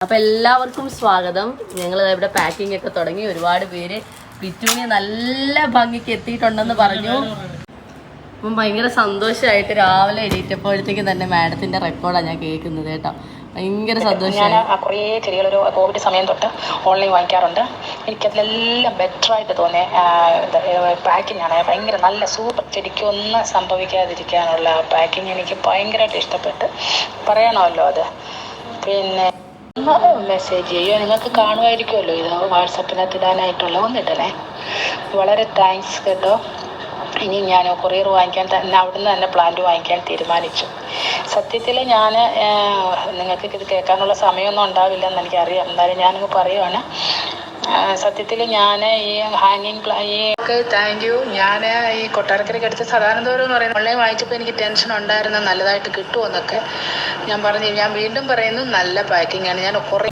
അപ്പോൾ എല്ലാവർക്കും സ്വാഗതം. ഞങ്ങൾ ഇവിടെ പാക്കിംഗ് ഒക്കെ തുടങ്ങി. ഒരുപാട് പേര് പിറ്റൂനി നല്ല ഭംഗിക്ക് എത്തിയിട്ടുണ്ടെന്ന് പറഞ്ഞു. അപ്പം ഭയങ്കര സന്തോഷമായിട്ട് രാവിലെ എണീറ്റപ്പോഴത്തേക്കും തന്നെ മാഡത്തിന്റെ റെക്കോർഡാണ് ഞാൻ കേൾക്കുന്നത് കേട്ടോ. ഭയങ്കര സന്തോഷമായി. ഞാൻ കുറേ ചെടികളൊരു കോവിഡ് സമയം തൊട്ട് ഓൺലൈൻ വാങ്ങിക്കാറുണ്ട്. എനിക്കതിലെല്ലാം ബെറ്ററായിട്ട് തോന്നിയ പാക്കിംഗ് ആണ്. ഭയങ്കര നല്ല സൂപ്പർ, ചെടിക്കൊന്നും സംഭവിക്കാതിരിക്കാനുള്ള പാക്കിംഗ് എനിക്ക് ഭയങ്കരമായിട്ട് ഇഷ്ടപ്പെട്ട്. പറയണമല്ലോ അത്. പിന്നെ മെസ്സേജ് ചെയ്യുമോ, നിങ്ങൾക്ക് കാണുമായിരിക്കുമല്ലോ ഇത് വാട്സപ്പിനകത്ത് ഇടാനായിട്ടുള്ള ഒന്നിട്ടല്ലേ. വളരെ താങ്ക്സ് കേട്ടോ. ഇനി ഞാൻ കൊറിയർ വാങ്ങിക്കാൻ തന്നെ അവിടുന്ന് തന്നെ പ്ലാന്റ് വാങ്ങിക്കാൻ തീരുമാനിച്ചു. സത്യത്തിൽ ഞാൻ നിങ്ങൾക്ക് ഇത് കേൾക്കാനുള്ള സമയമൊന്നും ഉണ്ടാവില്ലെന്ന് എനിക്കറിയാം, എന്നാലും ഞാനങ്ങ് പറയുവാണ്. സത്യത്തിൽ ഞാൻ ഈ ഹാങ്ങിങ് താങ്ക് യു. ഞാൻ ഈ കൊട്ടാരക്കരയ്ക്ക് അടുത്ത് സദാനന്ദപുരം എന്ന് പറയുന്നത് ഓൺലൈൻ വാങ്ങിച്ചപ്പോൾ എനിക്ക് ടെൻഷൻ ഉണ്ടായിരുന്നു നല്ലതായിട്ട് കിട്ടുമോ എന്നൊക്കെ. ഞാൻ വീണ്ടും പറയുന്നു, നല്ല പാക്കിംഗ് ആണ്. ഞാൻ കുറേ